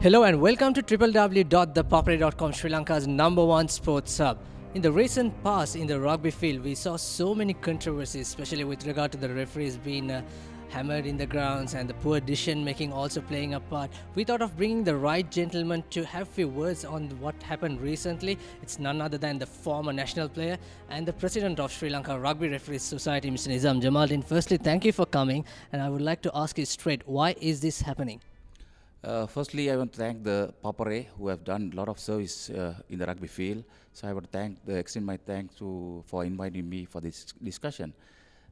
Hello and welcome to www.thepapare.com, Sri Lanka's number one sports hub. In the recent past, in the rugby field, we saw so many controversies, especially with regard to the referees being hammered in the grounds and the poor decision making also playing a part. We thought of bringing the right gentleman to have few words on what happened recently. It's none other than the former national player and the president of Sri Lanka Rugby Referees Society, Mr. Nizam Jamaldeen. Firstly, thank you for coming, and I would like to ask you straight, why is this happening? Firstly, I want to thank the ThePapare who have done a lot of service in the rugby field. So I want to extend my thanks for inviting me for this discussion.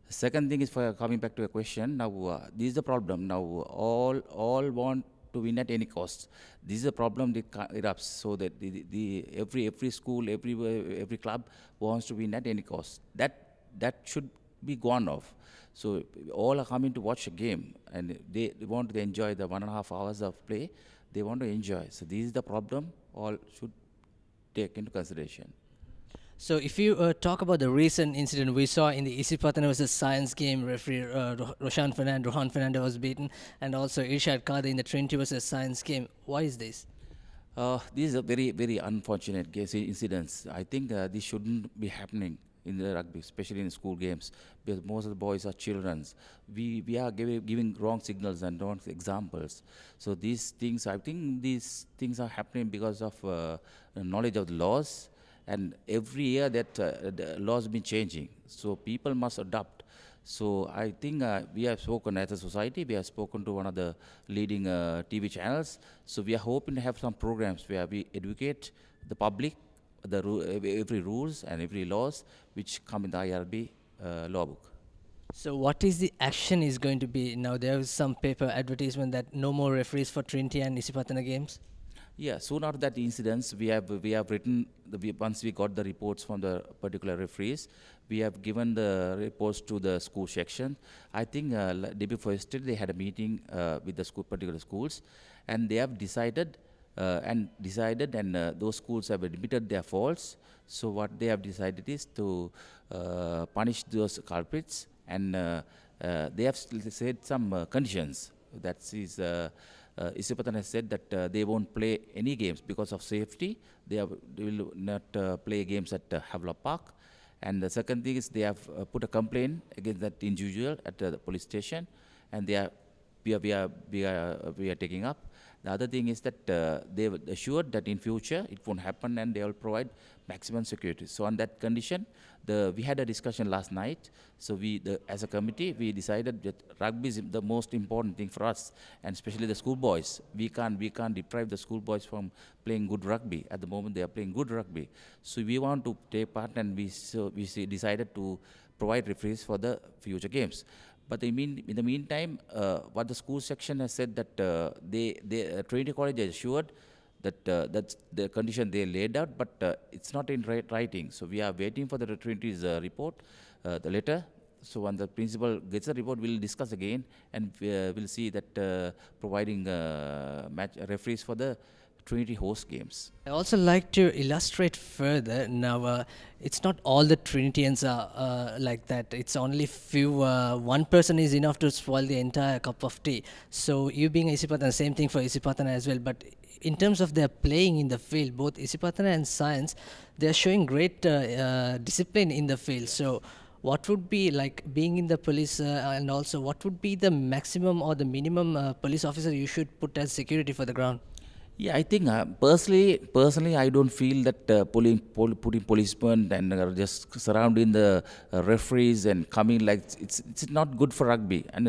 The second thing is for coming back to a question. Now, this is the problem. Now, all want to win at any cost. This is a problem that erupts. So that every school, every club wants to win at any cost. That should be gone off. So all are coming to watch a game, and they want to enjoy the 1.5 hours of play. They want to enjoy. So this is the problem. All should take into consideration. So, if you talk about the recent incident we saw in the Isipatana versus Science game, referee Rohan Fernando was beaten, and also Irshad Kadir in the Trinity versus Science game. Why is this? This is a very unfortunate case incidents. I think this shouldn't be happening in the rugby, especially in school games, because most of the boys are children. We are giving wrong signals and wrong examples. So these things, I think these things are happening because of knowledge of the laws, and every year that the laws been changing. So people must adapt. So I think we have spoken as a society, we have spoken to one of the leading TV channels. So we are hoping to have some programs where we educate the public every rules and every laws which come in the IRB law book. So, what is the action is going to be now? There is some paper advertisement that no more referees for Trinity and Isipatana games. Yeah, soon after that incidents, we have written once we got the reports from the particular referees, we have given the reports to the school section. I think day before yesterday they had a meeting with the particular schools, and they have decided and those schools have admitted their faults. So what they have decided is to punish those culprits, and they have said some conditions. That is, Isipatan has said that they won't play any games because of safety. They will not play games at Havelock Park. And the second thing is they have put a complaint against that individual at the police station, and we are taking up. The other thing is that they were assured that in future it won't happen, and they will provide maximum security. So on that condition, we had a discussion last night. So as a committee, we decided that rugby is the most important thing for us, and especially the schoolboys. We can't deprive the schoolboys from playing good rugby. At the moment, they are playing good rugby. So we want to take part, and decided to provide referees for the future games. But in the meantime, what the school section has said that Trinity College is assured that that's the condition they laid out, but it's not in writing. So we are waiting for the Trinity's report, the letter. So when the principal gets the report, we'll discuss again, and we'll see that providing match referees for the Trinity host games. I also like to illustrate further. Now, it's not all the Trinitians are like that. It's only few. One person is enough to spoil the entire cup of tea. So, you being Isipatana, same thing for Isipatana as well. But in terms of their playing in the field, both Isipatana and Science, they are showing great discipline in the field. So, what would be like being in the police, and also what would be the maximum or the minimum police officer you should put as security for the ground? Yeah, I think personally, I don't feel that putting policemen and just surrounding the referees and coming like it's not good for rugby, and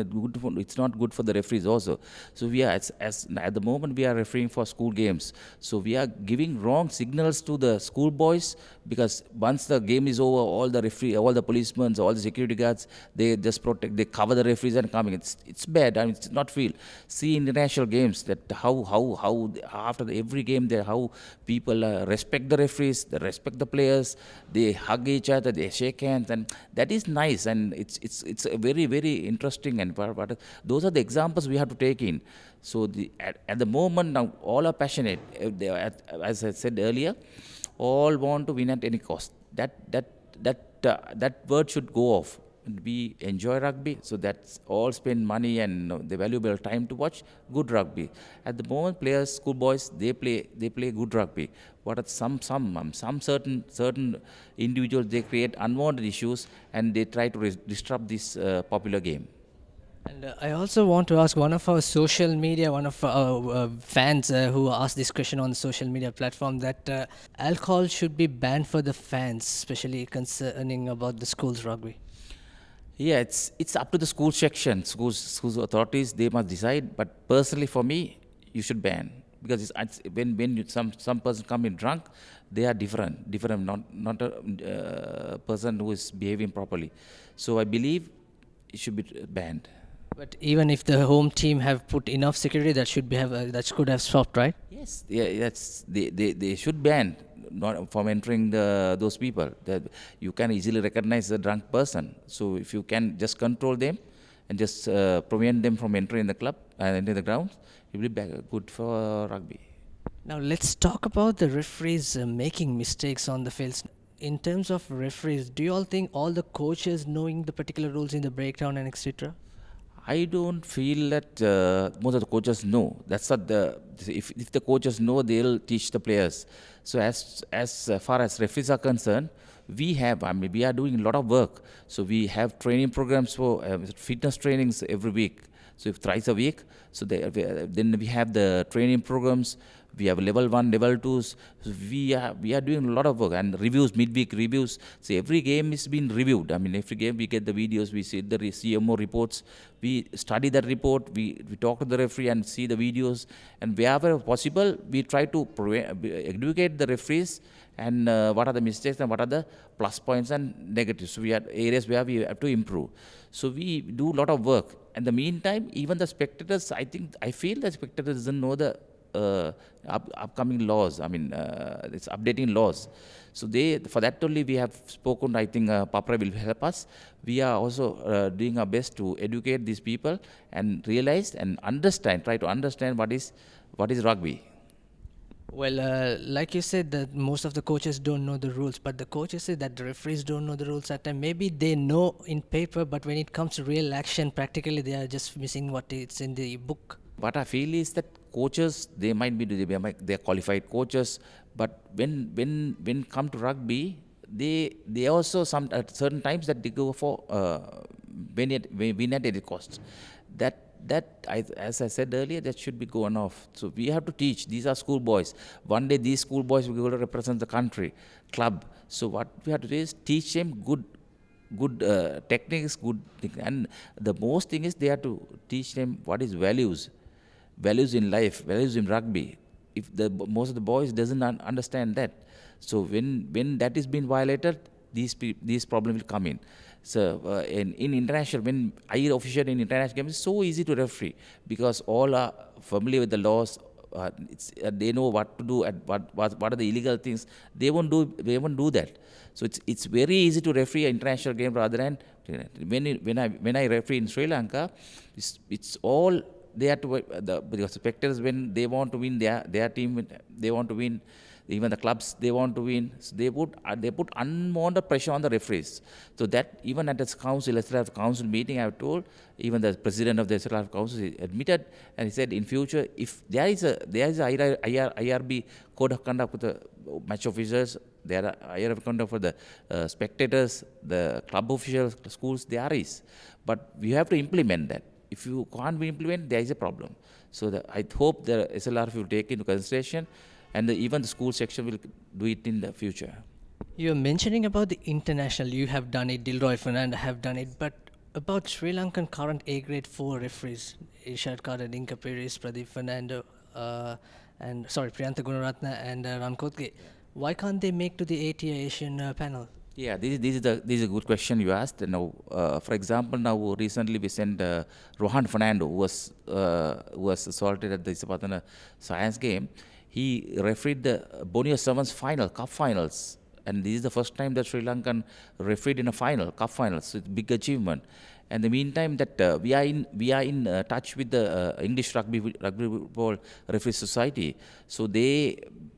it's not good for the referees also. So we are as at the moment we are refereeing for school games. So we are giving wrong signals to the school boys, because once the game is over, all the policemen, all the security guards, they just protect, they cover the referees and coming. It's bad. I mean, it's not feel. See international games that how after every game there how people respect the referees, they respect the players, they hug each other, they shake hands, and that is nice, and it's a very interesting, and but those are the examples we have to take in. So at the moment now all are passionate. As I said earlier, all want to win at any cost. That word should go off. we enjoy rugby, so that's all spend money and the valuable time to watch good rugby. At the moment, players, schoolboys, they play good rugby. What are some certain individuals, they create unwanted issues and they try to disrupt this popular game. And I also want to ask one of our social media, one of our fans who asked this question on the social media platform that alcohol should be banned for the fans, especially concerning about the school's rugby. Yeah, it's up to the school section, schools authorities. They must decide. But personally, for me, you should ban, because when some person come in drunk, they are different, not a person who is behaving properly. So I believe it should be banned. But even if the home team have put enough security, that should be have that could have stopped, right? Yes, yeah, they should ban not from entering those people. That you can easily recognize a drunk person. So if you can just control them and just prevent them from entering the club and entering the grounds, it will be good for rugby. Now let's talk about the referees making mistakes on the fields. In terms of referees, do you all think all the coaches knowing the particular rules in the breakdown and etc.? I don't feel that most of the coaches know. That's not the. If the coaches know, they'll teach the players. So as far as referees are concerned, we have. I mean, we are doing a lot of work. So we have training programs for fitness trainings every week. So if thrice a week, so then we have the training programs. We have level 1, level 2s. So we are doing a lot of work and reviews, midweek reviews. So every game is being reviewed. I mean, every game we get the videos, we see the CMO reports. We study that report. We talk to the referee and see the videos. And wherever possible, we try to educate the referees and what are the mistakes and what are the plus points and negatives. So we are areas where we have to improve. So we do a lot of work. In the meantime, even the spectators, I feel the spectators doesn't know the upcoming laws. I mean, it's updating laws. So for that only we have spoken. I think ThePapare will help us. We are also doing our best to educate these people and realize and understand, try to understand what is rugby. Well, like you said, that most of the coaches don't know the rules, but the coaches say that the referees don't know the rules at time. Maybe they know in paper, but when it comes to real action, practically they are just missing what it's in the book. What I feel is that coaches, they are qualified coaches, but when come to rugby, they also some at certain times that they go for win at any cost. As I said earlier, that should be gone off. So we have to teach. These are schoolboys. One day these schoolboys will go to represent the country, club. So what we have to do is teach them good techniques, good thing. And the most thing is they have to teach them what is values in life, values in rugby. If most of the boys doesn't understand that, so when that is being violated, these problems will come in. So in international, when I officiate in international games, it's so easy to referee because all are familiar with the laws. They know what to do and what are the illegal things. They won't do that. So it's very easy to referee an international game rather than when I referee in Sri Lanka, it's all they have to because spectators, when they want to win their team, they want to win. Even the clubs, they want to win. So they put unwanted pressure on the referees. So that even at the SLF council meeting, I have told, even the president of the SLF council admitted, and he said in future, if there is a IRB code of conduct for the match officers, there are IRB code of conduct for the spectators, the club officials, the schools, there is. But we have to implement that. If you can't implement, there is a problem. So I hope the SLRF will take into consideration, and even the school section will do it in the future. You're mentioning about the international. You have done it. Dilroy Fernanda have done it. But about Sri Lankan current A grade 4 referees, Ishad Kara, Dinka Peris, Pradeep Fernando, and Priyantha Gunaratna and Rankotge. Why can't they make to the ATA Asian panel? Yeah, this is a good question you asked. Now, for example, now recently we sent Rohan Fernando, who was assaulted at the Isapatana Science game. He refereed the Borneo Sevens cup finals, and this is the first time that Sri Lankan refereed in a cup finals. So it's a big achievement. And in the meantime, that we are in touch with the English Rugby Ball Referee Society. So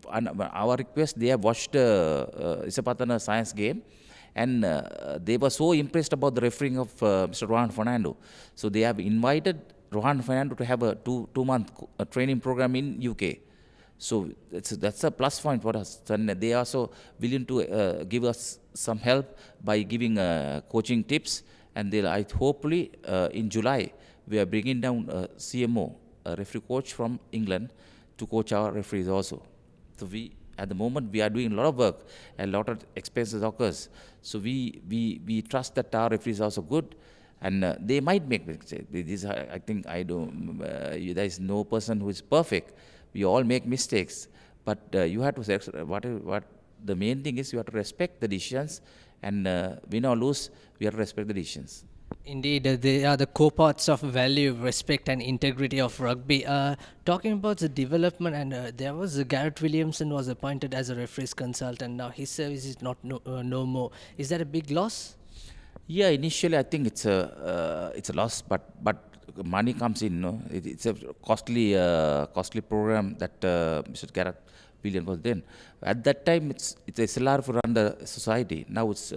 on our request, they have watched Isapatana Science game, and they were so impressed about the refereeing of Mr. Rohan Fernando. So they have invited Rohan Fernando to have a two-month training program in UK. So that's a plus point for us. And they are also willing to give us some help by giving coaching tips. And hopefully in July we are bringing down a CMO, a referee coach from England, to coach our referees also. So at the moment we are doing a lot of work and a lot of expenses occurs. So we trust that our referees are also good. And they might make mistakes. I think there is no person who is perfect. We all make mistakes, but you have to say what the main thing is. You have to respect the decisions, and win or lose, we have to respect the decisions. Indeed, they are the co-parts of value, respect, and integrity of rugby. Talking about the development, and there was Garrett Williamson was appointed as a referees consultant. Now his service is no more. Is that a big loss? Yeah, initially I think it's a loss, but money comes in. No, it's a costly program that Mr. Garrett Williams was then. At that time, it's SLR for run the society. Now it's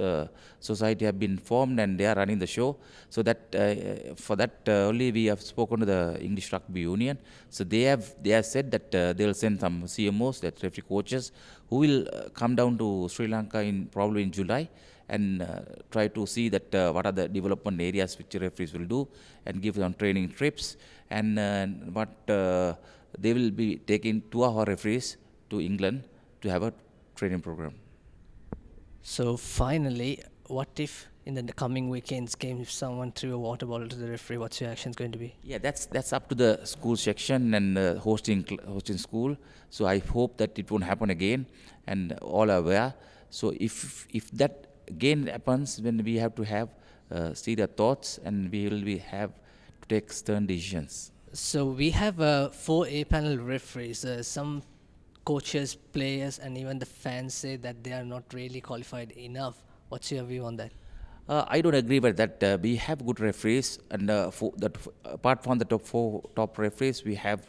society have been formed and they are running the show. So that for that only we have spoken to the English Rugby Union. So they have said that they will send some CMOs, that referee coaches, who will come down to Sri Lanka probably in July, and try to see that what are the development areas which referees will do, and give them training trips, and what they will be taking 2 of our referees to England to have a training program. So finally, what if in the coming weekends game if someone threw a water bottle to the referee? What's your actions going to be? Yeah, that's up to the school section and hosting school. So I hope that it won't happen again, and all are aware. So if that again happens, when we have to have serious thoughts, and we will have to take stern decisions. So we have 4 A-panel referees. Some coaches, players, and even the fans say that they are not really qualified enough. What's your view on that? I don't agree with that. We have good referees, and apart from the top referees, we have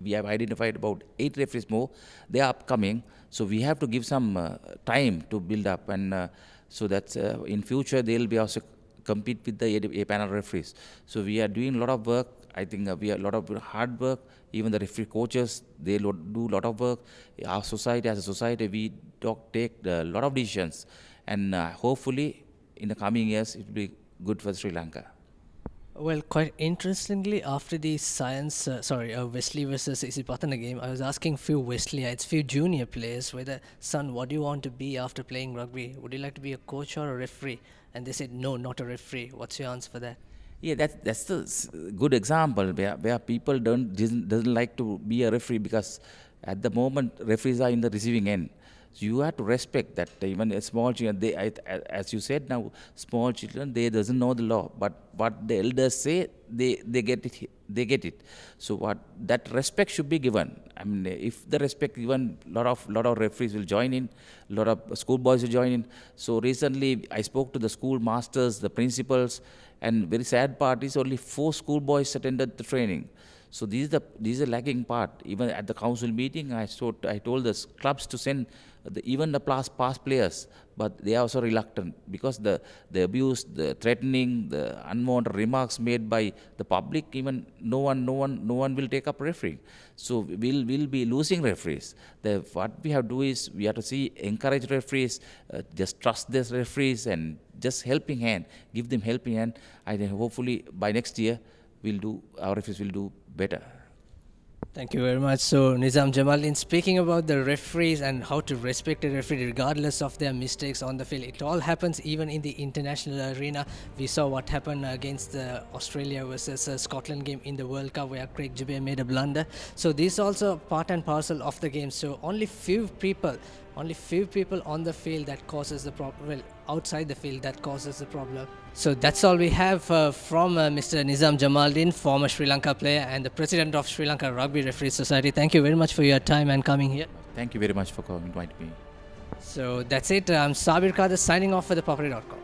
identified about 8 referees more. They are upcoming, so we have to give some time to build up, and so that in future they will be also compete with the A-panel referees. So we are doing a lot of work. I think we are a lot of hard work. Even the referee coaches, they do a lot of work. Our society, as a society, we take a lot of decisions, and hopefully in the coming years it will be good for Sri Lanka. Well, quite interestingly, after the Wesley versus Isipatana game, I was asking few Wesleyites, few junior players, whether, son, what do you want to be after playing rugby? Would you like to be a coach or a referee? And they said, no, not a referee. What's your answer for that? Yeah, that's the good example where people doesn't like to be a referee, because at the moment referees are in the receiving end. So you have to respect that. Even a small children, as you said now, small children, they doesn't know the law, but what the elders say, they get it. They get it. So that respect should be given. I mean, if the respect given, lot of referees will join in, lot of schoolboys will join in. So recently, I spoke to the school masters, the principals, and very sad part is only 4 schoolboys attended the training. So this is the lagging part. Even at the council meeting, I told the clubs to send even the past players, but they are also reluctant, because the abuse, the threatening, the unwanted remarks made by the public, even no one will take up refereeing. So we'll be losing referees. What we have to do is we have to encourage referees, just trust these referees, and just helping hand, give them helping hand. I think hopefully by next year our referees will do better. Thank you very much. So, Nizam Jamaldeen, speaking about the referees and how to respect a referee regardless of their mistakes on the field. It all happens even in the international arena. We saw what happened against the Australia versus Scotland game in the World Cup, where Craig Jabber made a blunder. So this is also part and parcel of the game. So only few people on the field that causes the problem. Well, outside the field that causes the problem. So that's all we have from Mr. Nizam Jamaldeen, former Sri Lanka player and the president of Sri Lanka Rugby Referees Society. Thank you very much for your time and coming here. Thank you very much for inviting me. So that's it. I'm Sabir Kadir signing off for ThePapare.com.